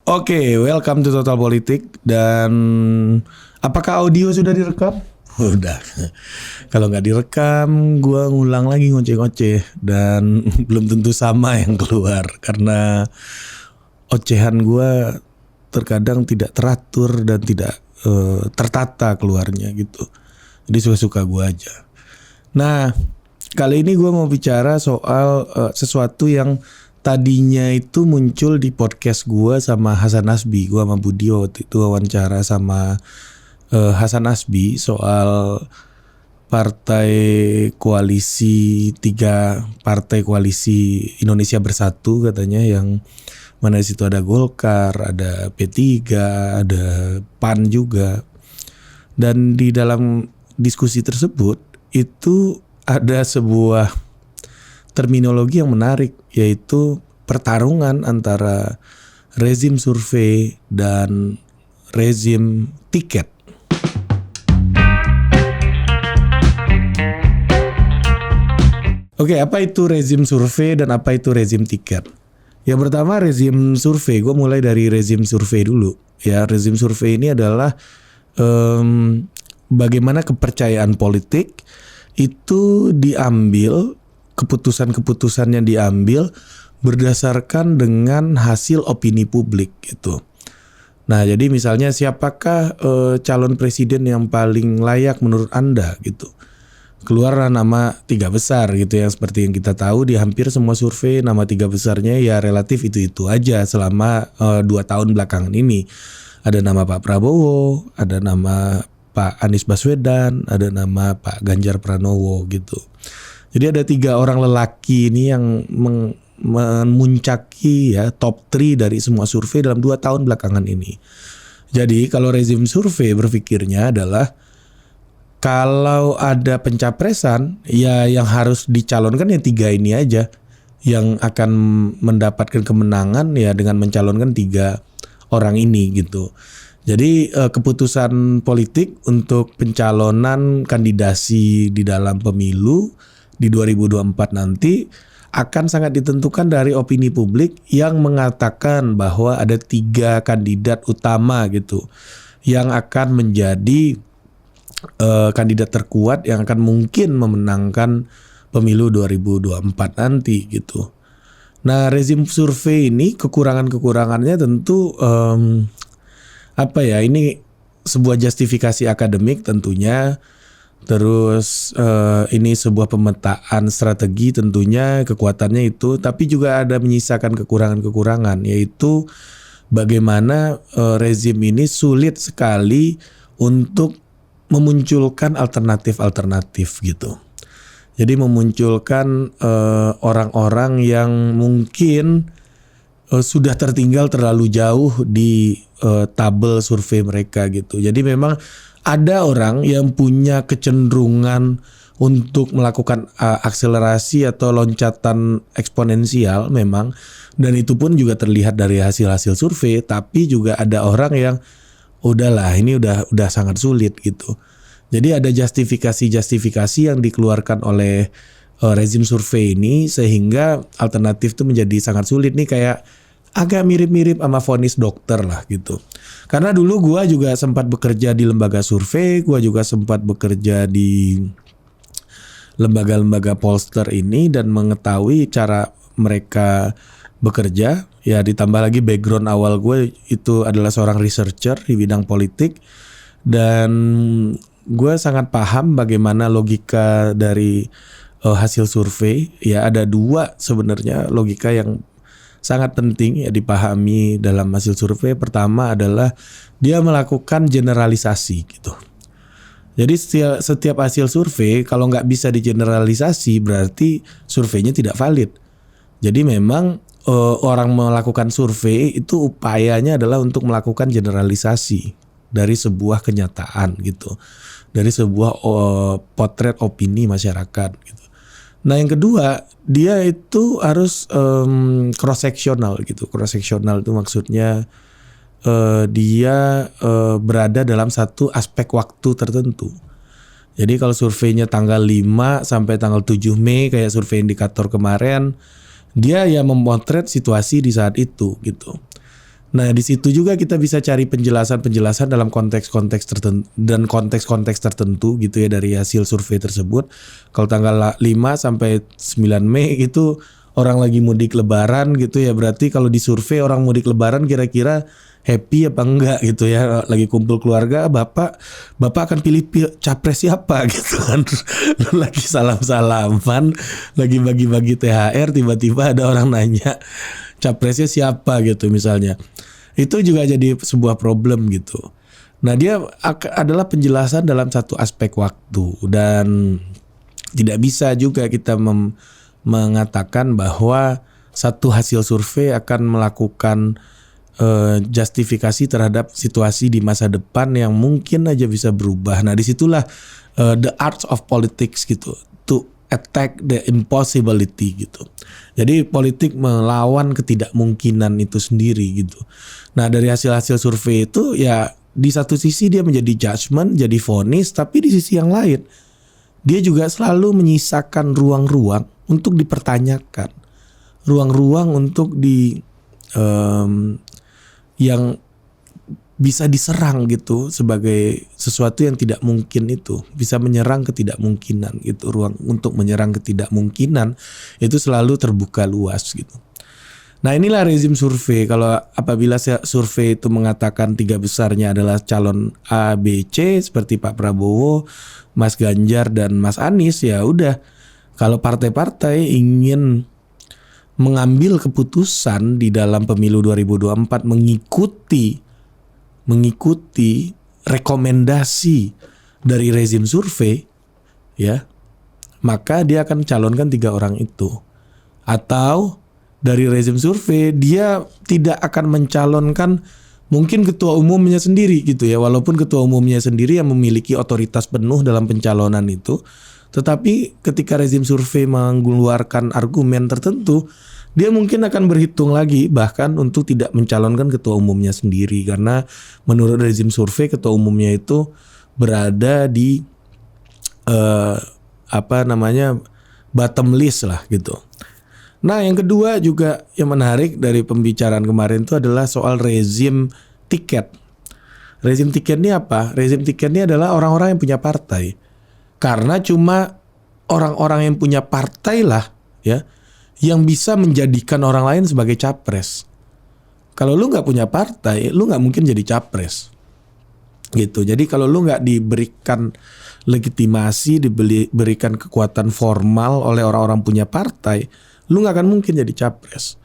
Oke, welcome to Total Politik. Dan apakah audio sudah direkam? Udah. Kalau nggak direkam, gue ngulang lagi ngoceh-ngoceh. Dan belum tentu sama yang keluar. Karena ocehan gue terkadang tidak teratur dan tidak tertata keluarnya gitu. Jadi suka-suka gue aja. Nah, kali ini gue mau bicara soal sesuatu yang tadinya itu muncul di podcast gue sama Hasan Nasbi. Gue sama Budi waktu itu wawancara sama Hasan Nasbi soal partai koalisi, 3 partai koalisi Indonesia Bersatu katanya, yang mana di situ ada Golkar, ada P3, ada PAN juga. Dan di dalam diskusi tersebut itu ada sebuah terminologi yang menarik, yaitu pertarungan antara rezim survei dan rezim tiket. Oke, apa itu rezim survei dan apa itu rezim tiket? Yang pertama rezim survei, gue mulai dari rezim survei dulu. Ya, rezim survei ini adalah bagaimana kepercayaan politik itu diambil, keputusan-keputusan yang diambil berdasarkan dengan hasil opini publik gitu. Nah, jadi misalnya siapakah calon presiden yang paling layak menurut Anda gitu. Keluarlah nama 3 besar gitu, yang seperti yang kita tahu di hampir semua survei nama 3 besarnya ya relatif itu aja selama 2 tahun belakangan ini. Ada nama Pak Prabowo, ada nama Pak Anies Baswedan, ada nama Pak Ganjar Pranowo gitu. Jadi ada 3 orang lelaki ini yang memuncaki ya top 3 dari semua survei dalam 2 tahun belakangan ini. Jadi kalau rezim survei berpikirnya adalah kalau ada pencapresan ya yang harus dicalonkan ya 3 ini aja yang akan mendapatkan kemenangan ya dengan mencalonkan 3 orang ini gitu. Jadi keputusan politik untuk pencalonan kandidasi di dalam pemilu di 2024 nanti akan sangat ditentukan dari opini publik yang mengatakan bahwa ada 3 kandidat utama gitu yang akan menjadi kandidat terkuat yang akan mungkin memenangkan pemilu 2024 nanti gitu. Nah, rezim survei ini kekurangannya tentu ini sebuah justifikasi akademik tentunya. Terus ini sebuah pemetaan strategi tentunya, kekuatannya itu, tapi juga ada menyisakan kekurangan-kekurangan, yaitu bagaimana rezim ini sulit sekali untuk memunculkan alternatif gitu. Jadi memunculkan orang-orang yang mungkin sudah tertinggal terlalu jauh di tabel survei mereka gitu. Jadi memang ada orang yang punya kecenderungan untuk melakukan akselerasi atau loncatan eksponensial memang, dan itu pun juga terlihat dari hasil-hasil survei. Tapi juga ada orang yang udahlah ini udah sangat sulit gitu. Jadi ada justifikasi yang dikeluarkan oleh rezim survei ini sehingga alternatif itu menjadi sangat sulit nih, kayak agak mirip-mirip sama vonis dokter lah gitu. Karena dulu gue juga sempat bekerja di lembaga survei, gue juga sempat bekerja di lembaga-lembaga pollster ini dan mengetahui cara mereka bekerja. Ya, ditambah lagi background awal gue itu adalah seorang researcher di bidang politik, dan gue sangat paham bagaimana logika dari hasil survei. Ya, ada 2 sebenarnya logika yang sangat penting ya dipahami dalam hasil survei. Pertama adalah dia melakukan generalisasi gitu. Jadi setiap hasil survei kalau nggak bisa digeneralisasi berarti surveinya tidak valid. Jadi memang orang melakukan survei itu upayanya adalah untuk melakukan generalisasi dari sebuah kenyataan gitu, dari sebuah potret opini masyarakat gitu. Nah, yang kedua, dia itu harus cross sectional gitu. Cross sectional itu maksudnya dia berada dalam satu aspek waktu tertentu. Jadi kalau surveinya tanggal 5 sampai tanggal 7 Mei kayak survei indikator kemarin, dia ya memotret situasi di saat itu gitu. Nah, di situ juga kita bisa cari penjelasan-penjelasan dalam konteks-konteks tertentu dan konteks-konteks tertentu gitu ya dari hasil survei tersebut. Kalau tanggal 5 sampai 9 Mei itu orang lagi mudik lebaran gitu ya. Berarti kalau di survei orang mudik lebaran kira-kira happy apa enggak gitu ya. Lagi kumpul keluarga, Bapak akan pilih capres siapa gitu kan. Lagi salam-salaman, lagi bagi-bagi THR, tiba-tiba ada orang nanya capresnya siapa gitu misalnya. Itu juga jadi sebuah problem gitu. Nah, dia adalah penjelasan dalam satu aspek waktu dan tidak bisa juga kita mengatakan bahwa satu hasil survei akan melakukan justifikasi terhadap situasi di masa depan yang mungkin aja bisa berubah. Nah, disitulah the art of politics gitu, to attack the impossibility gitu. Jadi politik melawan ketidakmungkinan itu sendiri gitu. Nah, dari hasil-hasil survei itu ya di satu sisi dia menjadi judgement, jadi vonis, tapi di sisi yang lain dia juga selalu menyisakan ruang-ruang untuk dipertanyakan, ruang-ruang untuk yang bisa diserang gitu sebagai sesuatu yang tidak mungkin, itu bisa menyerang ketidakmungkinan gitu. Ruang untuk menyerang ketidakmungkinan itu selalu terbuka luas gitu. Nah, inilah rezim survei. Kalau apabila survei itu mengatakan 3 besarnya adalah calon A, B, C seperti Pak Prabowo, Mas Ganjar dan Mas Anies, ya udah. Kalau partai-partai ingin mengambil keputusan di dalam pemilu 2024 mengikuti rekomendasi dari rezim survei, ya, maka dia akan calonkan 3 orang itu. Atau dari rezim survei dia tidak akan mencalonkan mungkin ketua umumnya sendiri gitu ya, walaupun ketua umumnya sendiri yang memiliki otoritas penuh dalam pencalonan itu, tetapi ketika rezim survei mengeluarkan argumen tertentu, dia mungkin akan berhitung lagi bahkan untuk tidak mencalonkan ketua umumnya sendiri, karena menurut rezim survei ketua umumnya itu berada di bottom list lah gitu. Nah, yang kedua juga yang menarik dari pembicaraan kemarin itu adalah soal rezim tiket. Rezim tiket ini apa? Rezim tiket ini adalah orang-orang yang punya partai. Karena cuma orang-orang yang punya partai lah ya yang bisa menjadikan orang lain sebagai capres. Kalau lu nggak punya partai, lu nggak mungkin jadi capres. Gitu. Jadi kalau lu nggak diberikan legitimasi, diberikan kekuatan formal oleh orang-orang punya partai, lu nggak akan mungkin jadi capres.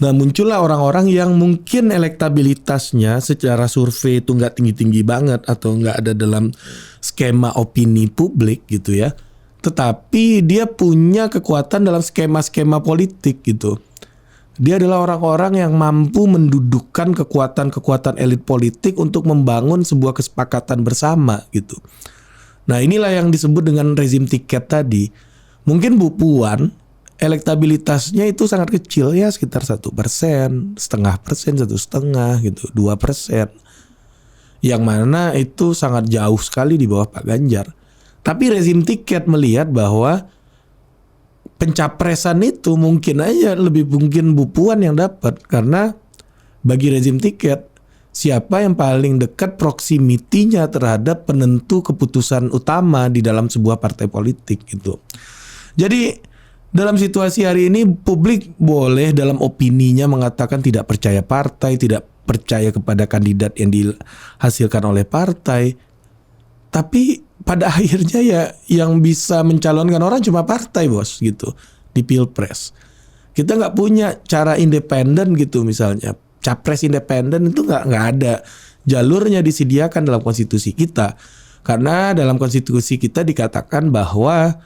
Nah, muncullah orang-orang yang mungkin elektabilitasnya secara survei itu nggak tinggi-tinggi banget atau nggak ada dalam skema opini publik gitu ya. Tetapi dia punya kekuatan dalam skema-skema politik gitu. Dia adalah orang-orang yang mampu mendudukkan kekuatan-kekuatan elit politik untuk membangun sebuah kesepakatan bersama gitu. Nah, inilah yang disebut dengan rezim tiket tadi. Mungkin Bu Puan elektabilitasnya itu sangat kecil ya, sekitar 1%, 0,5%, 1,5 gitu, 2%. Yang mana itu sangat jauh sekali di bawah Pak Ganjar. Tapi rezim tiket melihat bahwa pencapresan itu mungkin aja lebih mungkin Bu Puan yang dapat, karena bagi rezim tiket siapa yang paling dekat proximity-nya terhadap penentu keputusan utama di dalam sebuah partai politik gitu. Jadi dalam situasi hari ini publik boleh dalam opininya mengatakan tidak percaya partai, tidak percaya kepada kandidat yang dihasilkan oleh partai. Tapi pada akhirnya ya yang bisa mencalonkan orang cuma partai, bos, gitu di Pilpres. Kita nggak punya cara independen gitu, misalnya capres independen itu nggak ada jalurnya disediakan dalam konstitusi kita, karena dalam konstitusi kita dikatakan bahwa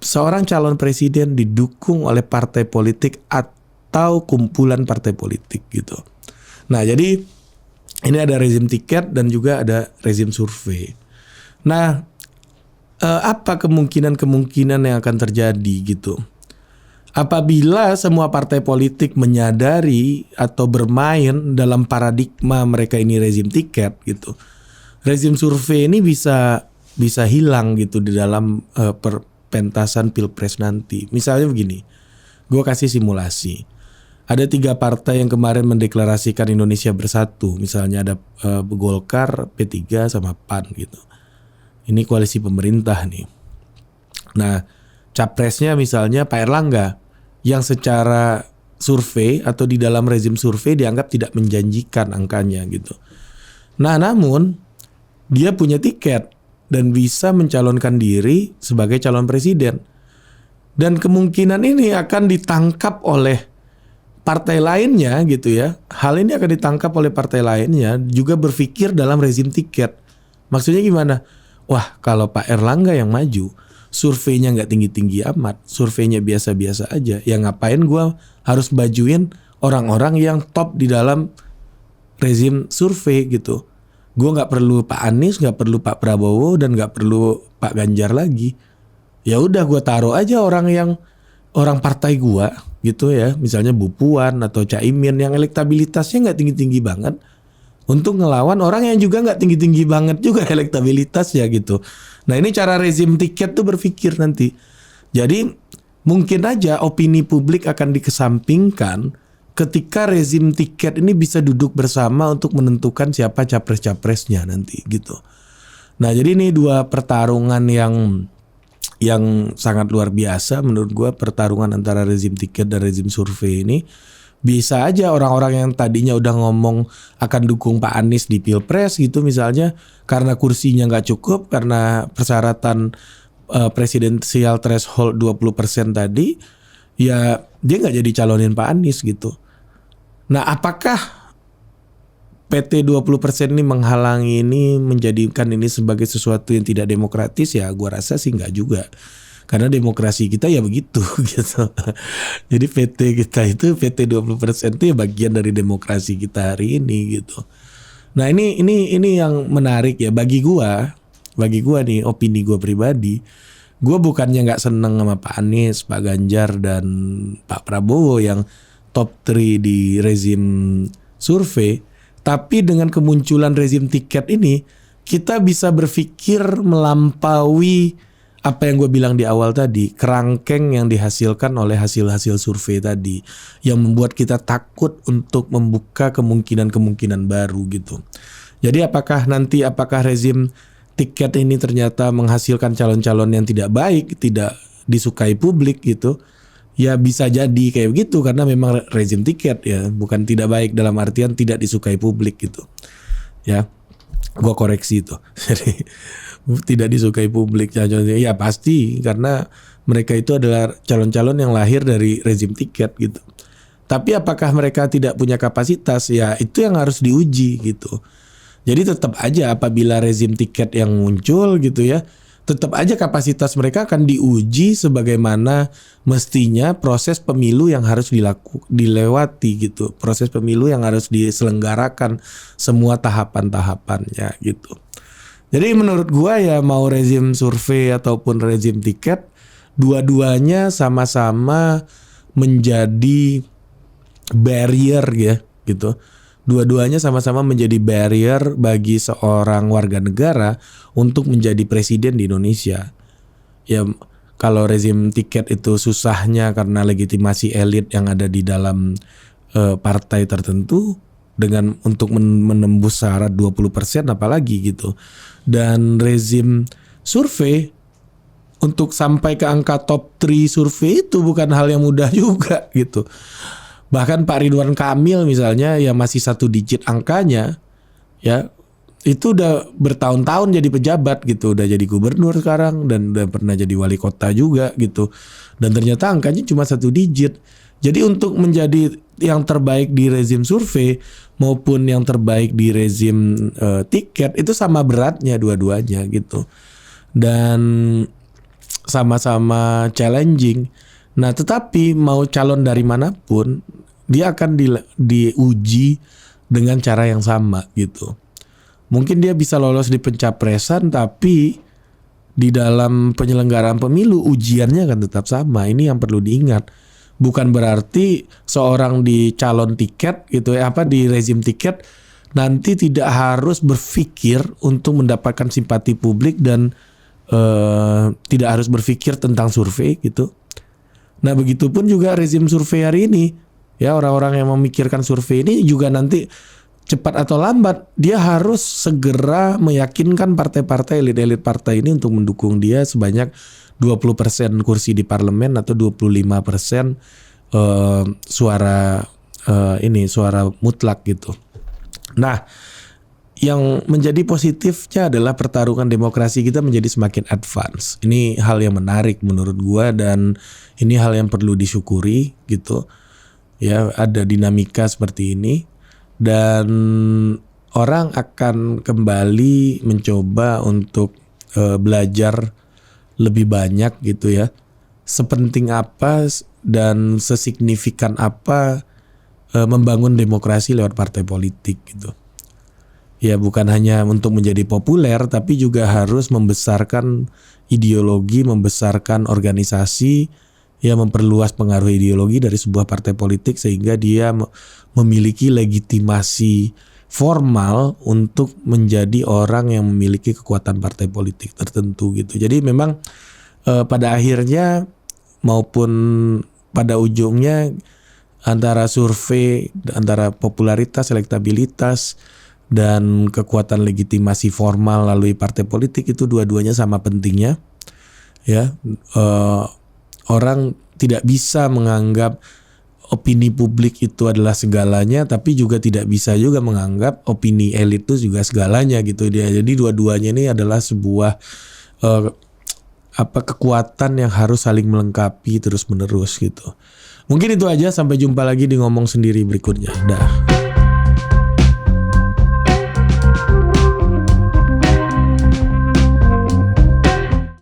seorang calon presiden didukung oleh partai politik atau kumpulan partai politik gitu. Nah, jadi ini ada rezim tiket dan juga ada rezim survei. Nah, apa kemungkinan yang akan terjadi gitu? Apabila semua partai politik menyadari atau bermain dalam paradigma mereka ini rezim tiket gitu, rezim survei ini bisa hilang gitu di dalam pentasan Pilpres nanti. Misalnya begini, gue kasih simulasi. ada 3 partai yang kemarin mendeklarasikan Indonesia Bersatu. Misalnya ada Golkar, P3 sama PAN gitu. Ini koalisi pemerintah nih. Nah, capresnya misalnya Pak Erlangga yang secara survei atau di dalam rezim survei dianggap tidak menjanjikan angkanya gitu. Nah, namun dia punya tiket dan bisa mencalonkan diri sebagai calon presiden. Dan kemungkinan ini akan ditangkap oleh partai lainnya gitu ya. Hal ini akan ditangkap oleh partai lainnya juga berpikir dalam rezim tiket. Maksudnya gimana? Wah, kalau Pak Erlangga yang maju, surveinya nggak tinggi-tinggi amat, surveinya biasa-biasa aja. Ya ngapain gue harus bajuin orang-orang yang top di dalam rezim survei gitu. Gue nggak perlu Pak Anies, nggak perlu Pak Prabowo, dan nggak perlu Pak Ganjar lagi. Ya udah gue taruh aja orang partai gue gitu ya, misalnya Bu Puan atau Caimin yang elektabilitasnya nggak tinggi-tinggi banget, untuk ngelawan orang yang juga nggak tinggi-tinggi banget juga elektabilitasnya gitu. Nah ini cara rezim tiket tuh berpikir nanti. Jadi mungkin aja opini publik akan dikesampingkan ketika rezim tiket ini bisa duduk bersama untuk menentukan siapa capres-capresnya nanti gitu. Nah jadi ini 2 pertarungan yang sangat luar biasa menurut gue, pertarungan antara rezim tiket dan rezim survei ini. Bisa aja orang-orang yang tadinya udah ngomong akan dukung Pak Anies di Pilpres gitu misalnya, karena kursinya nggak cukup, karena persyaratan presidensial threshold 20% tadi, ya dia nggak jadi calonin Pak Anies gitu. Nah apakah PT 20% ini menghalangi ini, menjadikan ini sebagai sesuatu yang tidak demokratis? Ya gua rasa sih nggak juga. Karena demokrasi kita ya begitu gitu. Jadi PT kita itu, PT 20% itu ya bagian dari demokrasi kita hari ini gitu. Nah ini yang menarik ya bagi gua nih, opini gua pribadi. Gua bukannya nggak seneng sama Pak Anies, Pak Ganjar, dan Pak Prabowo yang top 3 di rezim survei. Tapi dengan kemunculan rezim tiket ini, kita bisa berpikir melampaui apa yang gue bilang di awal tadi, kerangkeng yang dihasilkan oleh hasil-hasil survei tadi, yang membuat kita takut untuk membuka kemungkinan-kemungkinan baru gitu. Jadi apakah rezim tiket ini ternyata menghasilkan calon-calon yang tidak baik, tidak disukai publik gitu? Ya bisa jadi kayak begitu karena memang rezim tiket ya, bukan tidak baik dalam artian tidak disukai publik gitu. Ya, gua koreksi itu. Jadi tidak disukai publik calonnya ya pasti karena mereka itu adalah calon-calon yang lahir dari rezim tiket gitu. Tapi apakah mereka tidak punya kapasitas? Ya itu yang harus diuji gitu. Jadi tetap aja apabila rezim tiket yang muncul gitu ya, tetap aja kapasitas mereka akan diuji sebagaimana mestinya proses pemilu yang harus dilewati gitu. Proses pemilu yang harus diselenggarakan semua tahapan-tahapannya gitu. Jadi menurut gua ya mau rezim survei ataupun rezim tiket, dua-duanya sama-sama menjadi barrier ya gitu. Dua-duanya sama-sama menjadi barrier bagi seorang warga negara untuk menjadi presiden di Indonesia. Ya kalau rezim tiket itu susahnya karena legitimasi elit yang ada di dalam partai tertentu dengan untuk menembus syarat 20% apalagi gitu. Dan rezim survei untuk sampai ke angka top 3 survei itu bukan hal yang mudah juga gitu. Bahkan Pak Ridwan Kamil misalnya yang masih 1 digit angkanya ya itu udah bertahun-tahun jadi pejabat gitu, udah jadi gubernur sekarang dan udah pernah jadi wali kota juga gitu, dan ternyata angkanya cuma 1 digit. Jadi untuk menjadi yang terbaik di rezim survei maupun yang terbaik di rezim tiket itu sama beratnya dua-duanya gitu, dan sama-sama challenging. Nah tetapi mau calon dari manapun dia akan diuji dengan cara yang sama gitu. Mungkin dia bisa lolos di pencapresan, tapi di dalam penyelenggaraan pemilu ujiannya akan tetap sama. Ini yang perlu diingat. Bukan berarti seorang di calon tiket gitu ya, di rezim tiket nanti tidak harus berpikir untuk mendapatkan simpati publik dan tidak harus berpikir tentang survei gitu. Nah begitupun juga rezim survei hari ini. Ya, orang-orang yang memikirkan survei ini juga nanti cepat atau lambat dia harus segera meyakinkan partai-partai, elit-elit partai ini untuk mendukung dia sebanyak 20% kursi di parlemen atau 25% suara suara mutlak gitu. Nah, yang menjadi positifnya adalah pertarungan demokrasi kita menjadi semakin advance. Ini hal yang menarik menurut gua dan ini hal yang perlu disyukuri gitu. Ya, ada dinamika seperti ini dan orang akan kembali mencoba untuk belajar lebih banyak gitu ya. Sepenting apa dan sesignifikan apa membangun demokrasi lewat partai politik gitu. Ya, bukan hanya untuk menjadi populer tapi juga harus membesarkan ideologi, membesarkan organisasi, ya memperluas pengaruh ideologi dari sebuah partai politik sehingga dia memiliki legitimasi formal untuk menjadi orang yang memiliki kekuatan partai politik tertentu gitu. Jadi memang pada akhirnya maupun pada ujungnya antara survei, antara popularitas, elektabilitas dan kekuatan legitimasi formal melalui partai politik itu dua-duanya sama pentingnya. Ya, orang tidak bisa menganggap opini publik itu adalah segalanya, tapi juga tidak bisa juga menganggap opini elit itu juga segalanya gitu dia. Jadi dua-duanya ini adalah sebuah kekuatan yang harus saling melengkapi terus-menerus gitu. Mungkin itu aja, sampai jumpa lagi di ngomong sendiri berikutnya. Dah.